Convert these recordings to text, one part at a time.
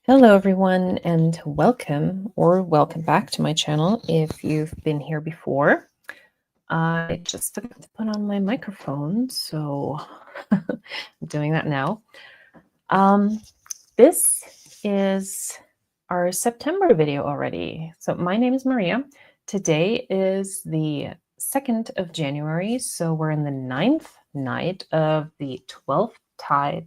Hello everyone and welcome back to my channel if you've been here before. I just forgot to put on my microphone, so I'm doing that now. This is our September video already. So my name is Maria. Today is the 2nd of January, so we're in the 9th night of the 12th tide,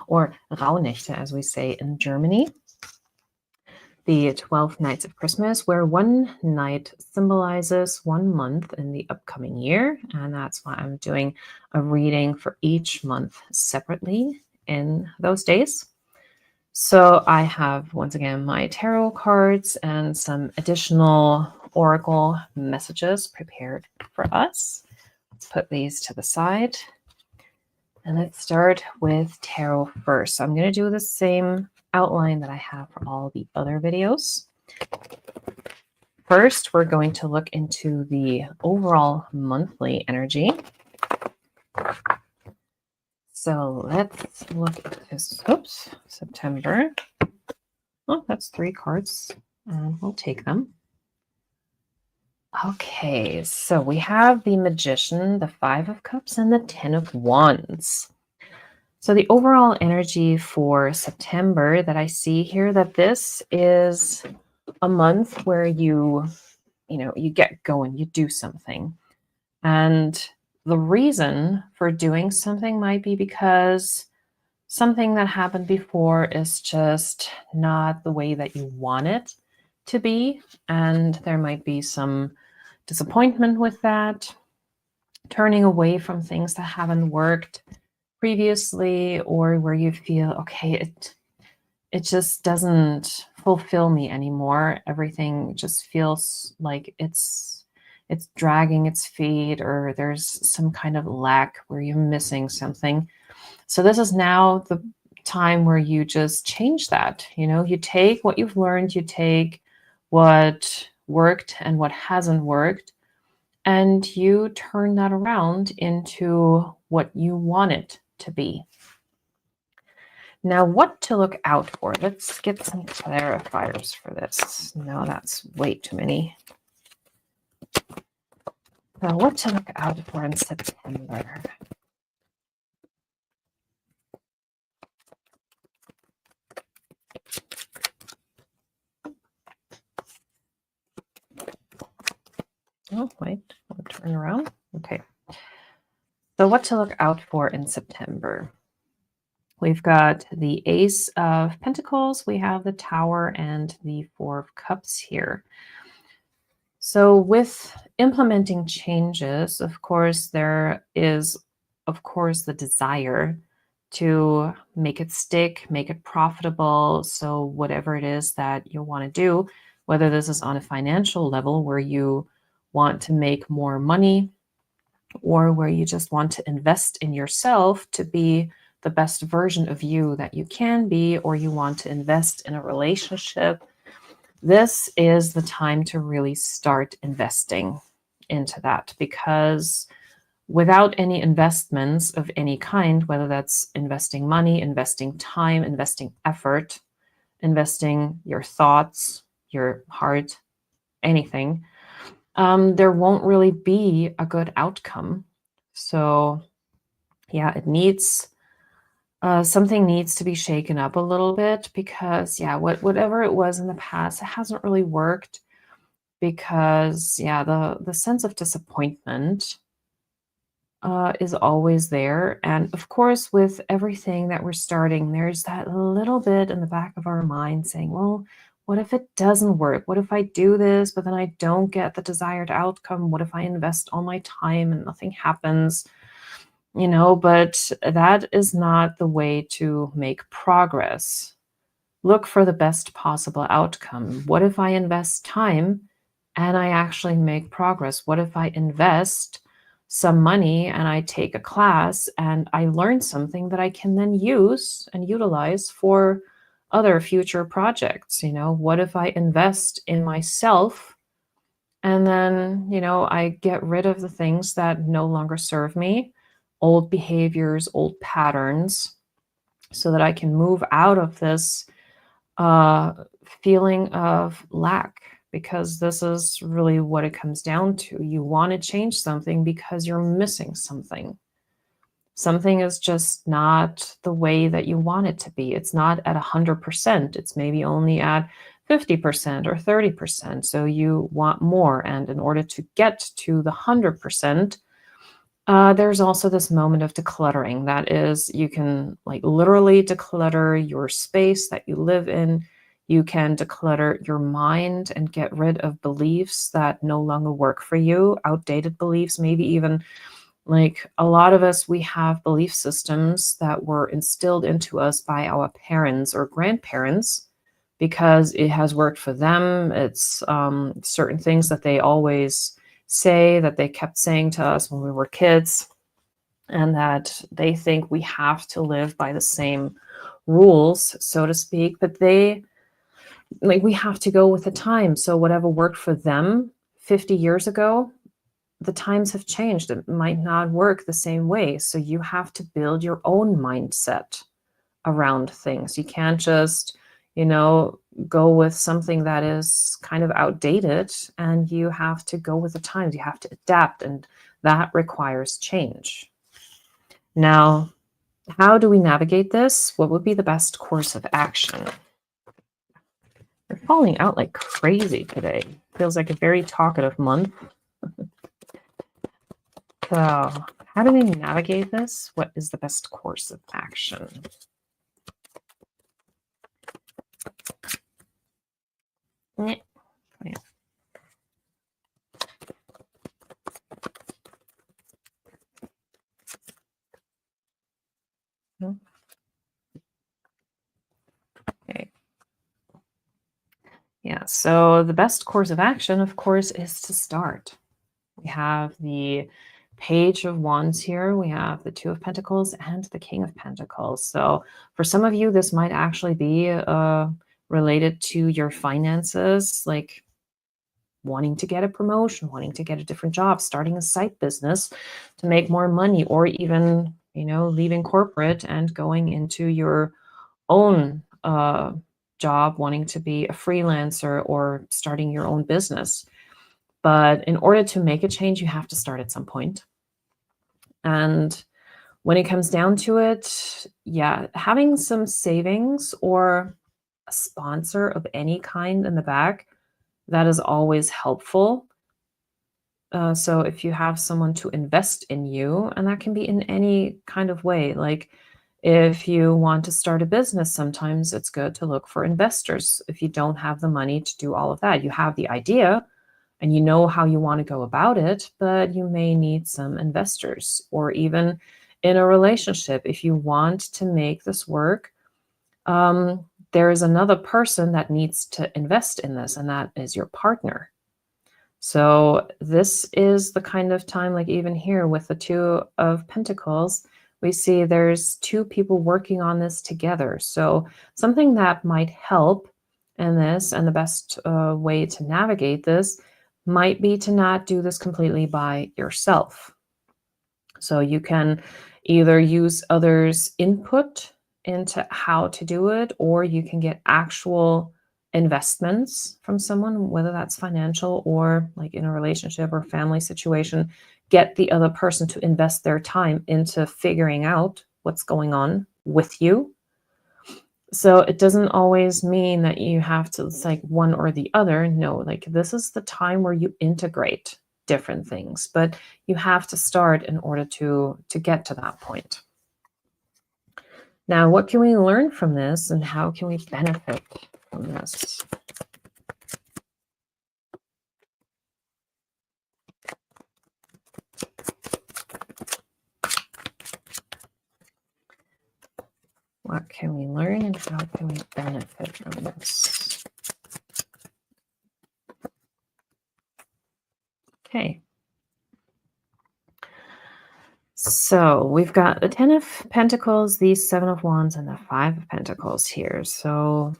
or Raunächte, as we say in Germany. The 12 nights of Christmas, where one night symbolizes 1 month in the upcoming year. And that's why I'm doing a reading for each month separately in those days. So I have, once again, my tarot cards and some additional oracle messages prepared for us. Let's put these to the side. And let's start with tarot first. So I'm going to do the same outline that I have for all the other videos. First, we're going to look into the overall monthly energy. So let's look at this. Oops, September. Oh, that's 3 cards, and we'll take them. Okay, so we have the Magician, the 5 of Cups, and the 10 of Wands. So the overall energy for September that I see here, that this is a month where you get going, you do something. And the reason for doing something might be because something that happened before is just not the way that you want it to be. And there might be some disappointment with that, turning away from things that haven't worked previously, or where you feel, okay, it just doesn't fulfill me anymore. Everything just feels like it's dragging its feet, or there's some kind of lack where you're missing something. So this is now the time where you just change that. You take what you've learned, you take what worked and what hasn't worked, and you turn that around into what you want it to be. Now, what to look out for? Let's get some clarifiers for this. No, that's way too many. Now, what to look out for in September? Oh, wait, I'll turn around. Okay. So what to look out for in September? We've got the Ace of Pentacles, we have the Tower, and the 4 of Cups here. So with implementing changes, of course, there is, the desire to make it stick, make it profitable. So whatever it is that you want to do, whether this is on a financial level where you want to make more money, or where you just want to invest in yourself to be the best version of you that you can be, or you want to invest in a relationship, this is the time to really start investing into that. Because without any investments of any kind, whether that's investing money, investing time, investing effort, investing your thoughts, your heart, anything, there won't really be a good outcome. So yeah, it needs, something needs to be shaken up a little bit, because yeah, whatever it was in the past, it hasn't really worked, because yeah, the sense of disappointment is always there. And of course, with everything that we're starting, there's that little bit in the back of our mind saying, well, what if it doesn't work? What if I do this, but then I don't get the desired outcome? What if I invest all my time and nothing happens? But that is not the way to make progress. Look for the best possible outcome. What if I invest time and I actually make progress? What if I invest some money and I take a class and I learn something that I can then use and utilize for other future projects? What if I invest in myself and then, I get rid of the things that no longer serve me, old behaviors, old patterns, so that I can move out of this uh, feeling of lack, because this is really what it comes down to. You want to change something because you're missing something. Something is just not the way that you want it to be. It's not at 100%. It's maybe only at 50% or 30%. So you want more. And in order to get to the 100%, there's also this moment of decluttering. That is, you can like literally declutter your space that you live in. You can declutter your mind and get rid of beliefs that no longer work for you, outdated beliefs, maybe even like a lot of us, we have belief systems that were instilled into us by our parents or grandparents because it has worked for them. It's certain things that they always say, that they kept saying to us when we were kids, and that they think we have to live by the same rules, so to speak. But we have to go with the time. So whatever worked for them 50 years ago, the times have changed. It might not work the same way. So you have to build your own mindset around things. You can't just, go with something that is kind of outdated, and you have to go with the times. You have to adapt, and that requires change. Now, how do we navigate this? What would be the best course of action? We're falling out like crazy today. Feels like a very talkative month. So, how do we navigate this? What is the best course of action? Yeah. Okay. Yeah, so the best course of action, of course, is to start. We have the Page of Wands here. We have the Two of Pentacles and the King of Pentacles. So for some of you, this might actually be related to your finances, like wanting to get a promotion, wanting to get a different job, starting a side business to make more money, or even, leaving corporate and going into your own job, wanting to be a freelancer or starting your own business. But in order to make a change, you have to start at some point. And when it comes down to it, yeah, having some savings or a sponsor of any kind in the back, that is always helpful. So if you have someone to invest in you, and that can be in any kind of way, like if you want to start a business, sometimes it's good to look for investors. If you don't have the money to do all of that, you have the idea and you know how you want to go about it, but you may need some investors. Or even in a relationship, if you want to make this work, there is another person that needs to invest in this, and that is your partner. So this is the kind of time, like even here with the Two of Pentacles, we see there's two people working on this together. So something that might help in this, and the best way to navigate this, might be to not do this completely by yourself. So you can either use others' input into how to do it, or you can get actual investments from someone, whether that's financial or like in a relationship or family situation. Get the other person to invest their time into figuring out what's going on with you. So it doesn't always mean that you have to, it's like one or the other. No, like this is the time where you integrate different things, but you have to start in order to get to that point. Now, what can we learn from this, and how can we benefit from this? What can we learn, and how can we benefit from this? Okay. So we've got the Ten of Pentacles, the Seven of Wands, and the Five of Pentacles here. So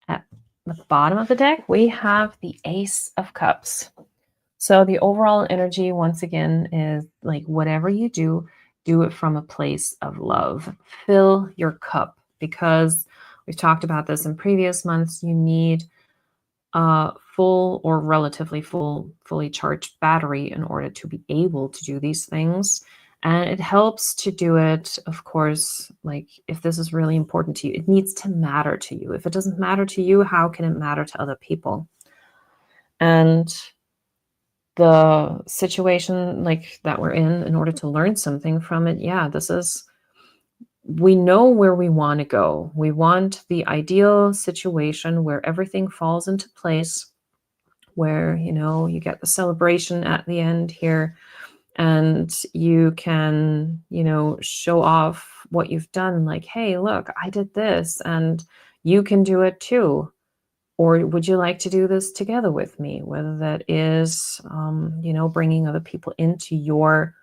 at the bottom of the deck, we have the Ace of Cups. So the overall energy, once again, is like whatever you do, do it from a place of love. Fill your cup, because we've talked about this in previous months. You need a full or relatively fully charged battery in order to be able to do these things. And it helps to do it, of course, like if this is really important to you, it needs to matter to you. If it doesn't matter to you, how can it matter to other people? And the situation like that we're in order to learn something from it, yeah, we know where we want to go. We want the ideal situation where everything falls into place, where, you get the celebration at the end here, and you can, show off what you've done. Like, hey, look, I did this, and you can do it too. Or would you like to do this together with me? Whether that is, bringing other people into your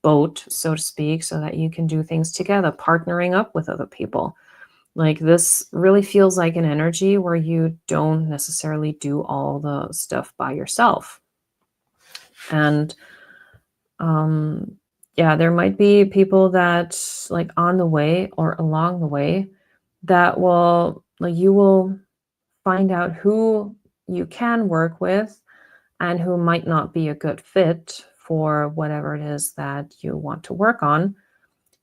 boat, so to speak, so that you can do things together, partnering up with other people. Like, this really feels like an energy where you don't necessarily do all the stuff by yourself. And yeah, there might be people that, like, on the way or along the way, that will, like, you will find out who you can work with and who might not be a good fit for whatever it is that you want to work on.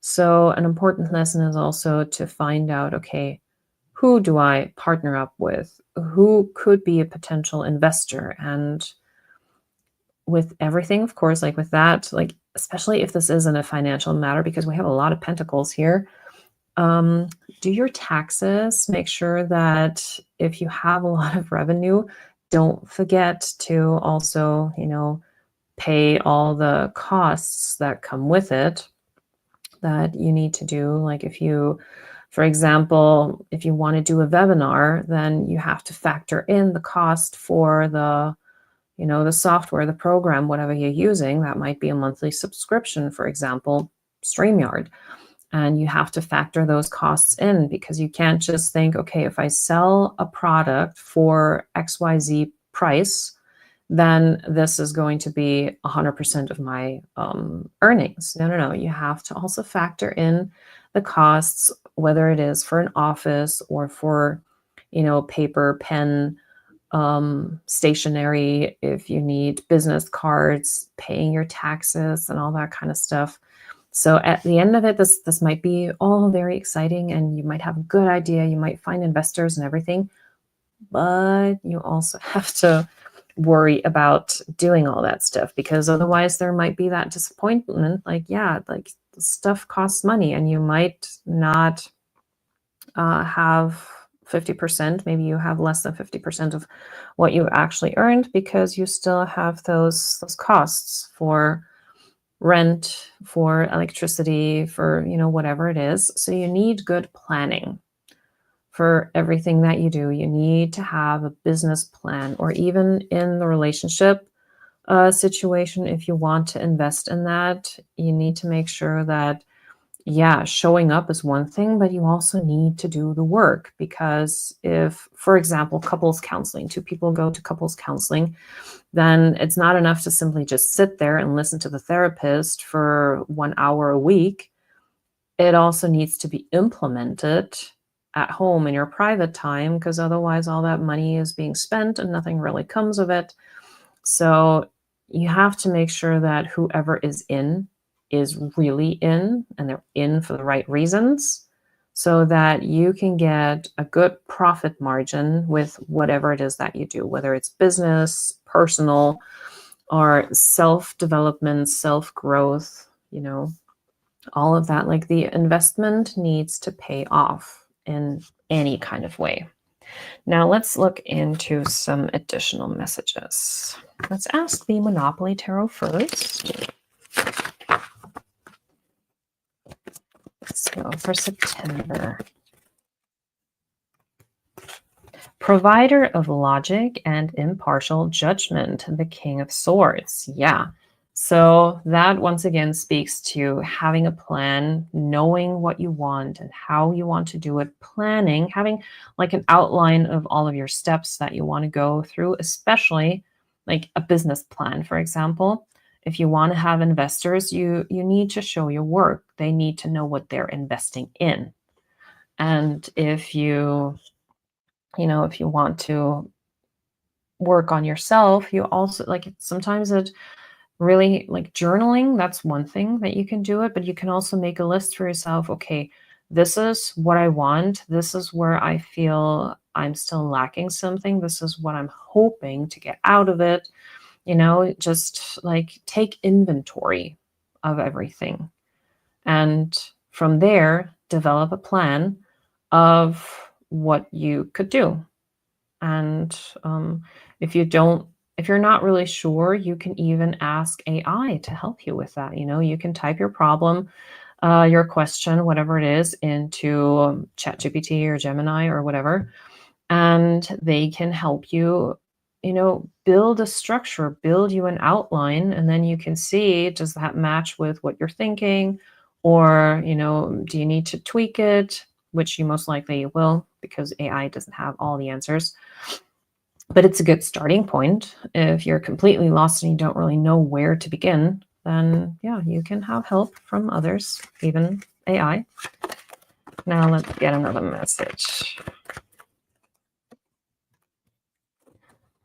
So an important lesson is also to find out, okay, who do I partner up with? Who could be a potential investor? And with everything, of course, like with that, like, especially if this isn't a financial matter, because we have a lot of pentacles here, do your taxes. Make sure that if you have a lot of revenue, don't forget to also, pay all the costs that come with it that you need to do. Like, if you, for example, if you want to do a webinar, then you have to factor in the cost for the software, the program, whatever you're using. That might be a monthly subscription, for example, StreamYard. And you have to factor those costs in, because you can't just think, okay, if I sell a product for XYZ price, then this is going to be 100% of my earnings. No. You have to also factor in the costs, whether it is for an office or for, paper, pen, stationery, if you need business cards, paying your taxes and all that kind of stuff. So at the end of it, this might be all very exciting, and you might have a good idea. You might find investors and everything, but you also have to worry about doing all that stuff, because otherwise there might be that disappointment. Like, yeah, like, stuff costs money, and you might not have 50%. Maybe you have less than 50% of what you actually earned, because you still have those costs for rent, for electricity, for, whatever it is. So you need good planning for everything that you do. You need to have a business plan, or even in the relationship situation, if you want to invest in that, you need to make sure that, yeah, showing up is one thing, but you also need to do the work. Because if, for example, couples counseling, two people go to couples counseling, then it's not enough to simply just sit there and listen to the therapist for 1 hour a week. It also needs to be implemented at home in your private time, because otherwise all that money is being spent and nothing really comes of it. So you have to make sure that whoever is really in, and they're in for the right reasons, so that you can get a good profit margin with whatever it is that you do, whether it's business, personal, or self-development, self-growth, all of that. Like, the investment needs to pay off in any kind of way. Now let's look into some additional messages. Let's ask the Monopoly Tarot first. So for September, provider of logic and impartial judgment, the King of Swords. Yeah. So that once again speaks to having a plan, knowing what you want and how you want to do it, planning, having like an outline of all of your steps that you want to go through, especially like a business plan, for example. if you want to have investors, you need to show your work. They need to know what they're investing in. And if if you want to work on yourself, you also like sometimes it really like journaling, that's one thing that you can do it, but you can also make a list for yourself. Okay, this is what I want. This is where I feel I'm still lacking something. This is what I'm hoping to get out of it. Just like take inventory of everything. And from there, develop a plan of what you could do. And if you don't, if you're not really sure, you can even ask AI to help you with that. You can type your problem, your question, whatever it is, into ChatGPT or Gemini or whatever, and they can help you, build a structure, build you an outline, and then you can see, does that match with what you're thinking? Or, do you need to tweak it? Which you most likely will, because AI doesn't have all the answers. But it's a good starting point. If you're completely lost and you don't really know where to begin, then yeah, you can have help from others, even AI. Now let's get another message.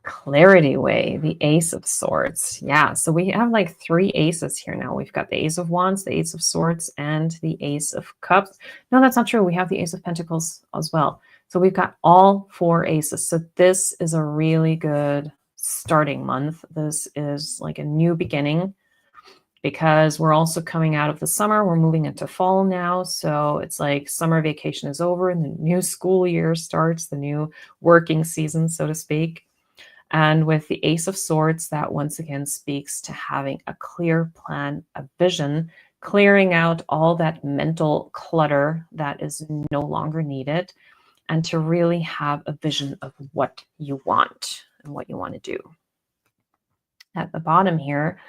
Clarity Way, the Ace of Swords. Yeah, so we have like 3 aces here now. We've got the Ace of Wands, the Ace of Swords, and the Ace of Cups. No, that's not true. We have the Ace of Pentacles as well. So we've got all 4 aces. So this is a really good starting month. This is like a new beginning because we're also coming out of the summer. We're moving into fall now. So it's like summer vacation is over and the new school year starts, the new working season, so to speak. And with the Ace of Swords, that once again speaks to having a clear plan, a vision, clearing out all that mental clutter that is no longer needed, and to really have a vision of what you want and what you want to do. At the bottom here,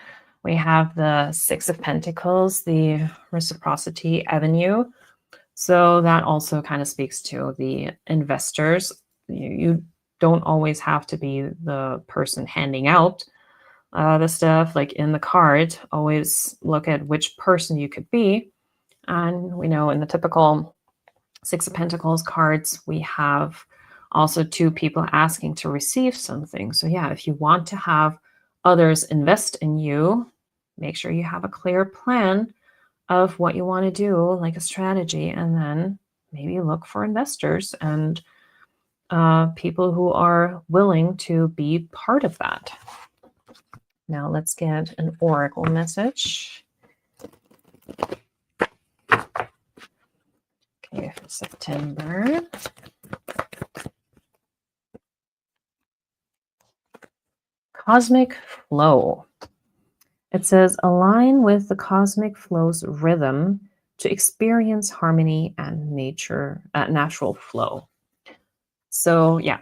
we have the 6 of Pentacles, the Reciprocity Avenue. So that also kind of speaks to the investors. You don't always have to be the person handing out the stuff. Like in the card, always look at which person you could be. And we know in the typical 6 of Pentacles cards, we have also 2 people asking to receive something. So yeah, if you want to have others invest in you, make sure you have a clear plan of what you want to do, like a strategy, and then maybe look for investors and people who are willing to be part of that. Now let's get an oracle message. Okay, for September. Cosmic flow. It says, align with the cosmic flow's rhythm to experience harmony and natural flow. So yeah,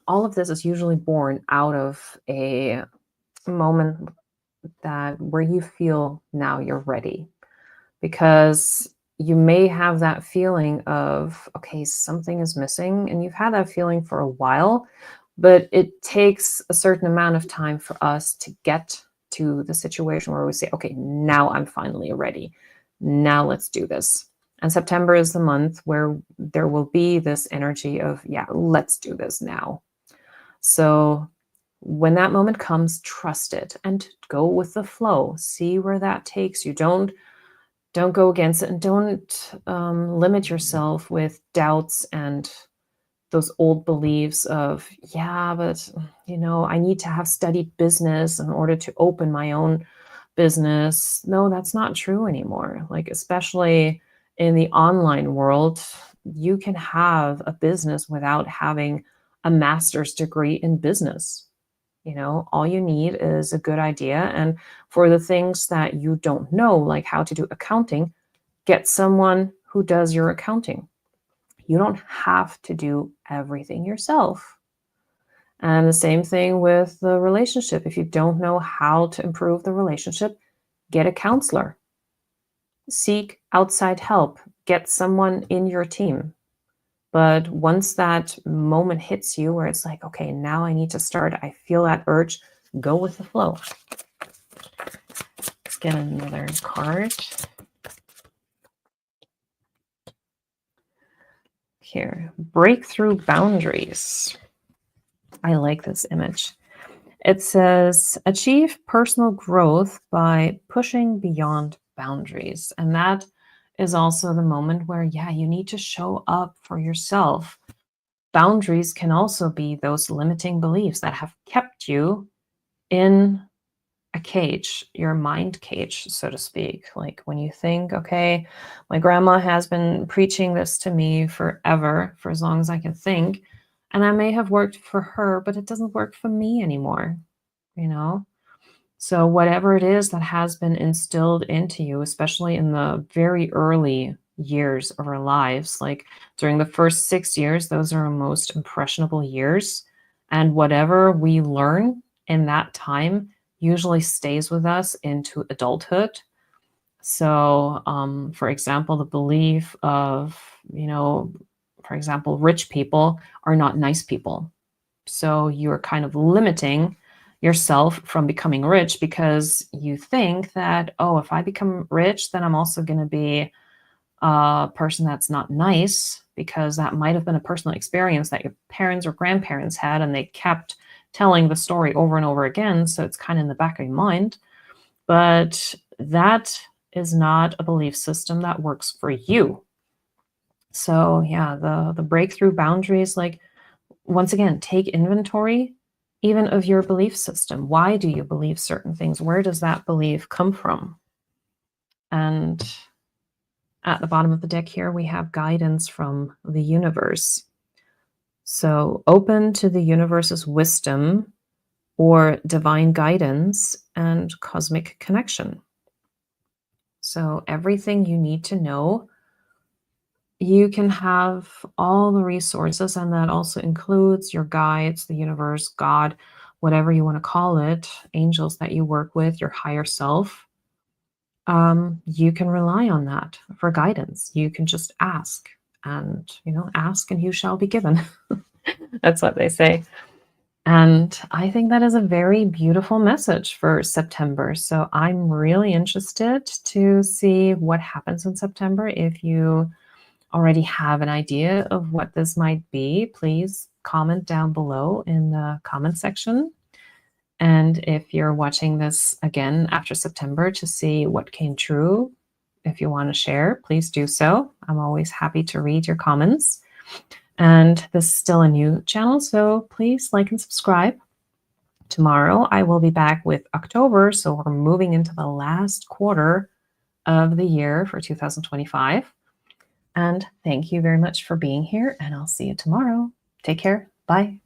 all of this is usually born out of a moment where you feel now you're ready, because you may have that feeling of, okay, something is missing, and you've had that feeling for a while, but it takes a certain amount of time for us to get to the situation where we say, okay, now I'm finally ready. Now let's do this. And September is the month where there will be this energy of, yeah, let's do this now. So when that moment comes, trust it and go with the flow. See where that takes you. Don't go against it, and don't limit yourself with doubts and those old beliefs of, yeah, but I need to have studied business in order to open my own business. No, that's not true anymore. Like, especially in the online world, you can have a business without having a master's degree in business. All you need is a good idea. And for the things that you don't know, like how to do accounting, get someone who does your accounting. You don't have to do everything yourself. And the same thing with the relationship. If you don't know how to improve the relationship, get a counselor. Seek outside help. Get someone in your team. But once that moment hits you where it's like, okay, now I need to start, I feel that urge, go with the flow. get another card. Here, breakthrough boundaries. I like this image. It says, achieve personal growth by pushing beyond boundaries. And that is also the moment where, yeah, you need to show up for yourself. Boundaries can also be those limiting beliefs that have kept you in a cage, your mind cage, so to speak. Like when you think, okay, my grandma has been preaching this to me forever, for as long as I can think, and that may have worked for her, but it doesn't work for me anymore, you know? So whatever it is that has been instilled into you, especially in the very early years of our lives, like during the first 6 years, those are our most impressionable years. And whatever we learn in that time usually stays with us into adulthood. So, for example, the belief of, for example, rich people are not nice people. So you're kind of limiting yourself from becoming rich because you think that, oh, if I become rich, then I'm also going to be a person that's not nice, because that might have been a personal experience that your parents or grandparents had and they kept telling the story over and over again. So it's kind of in the back of your mind. But that is not a belief system that works for you. So yeah, the breakthrough boundaries, like, once again, take inventory even of your belief system. Why do you believe certain things? Where does that belief come from? And at the bottom of the deck here, we have guidance from the universe. So open to the universe's wisdom or divine guidance and cosmic connection. So everything you need to know, you can have all the resources, and that also includes your guides, the universe, God, whatever you want to call it, angels that you work with, your higher self. You can rely on that for guidance. You can just ask, and ask and you shall be given. That's what they say. And I think that is a very beautiful message for September. So I'm really interested to see what happens in September. If you already have an idea of what this might be, please comment down below in the comment section. And if you're watching this again after September to see what came true, if you want to share, please do so. I'm always happy to read your comments. And this is still a new channel, so please like and subscribe. Tomorrow I will be back with October, so we're moving into the last quarter of the year for 2025. And thank you very much for being here, and I'll see you tomorrow. Take care. Bye.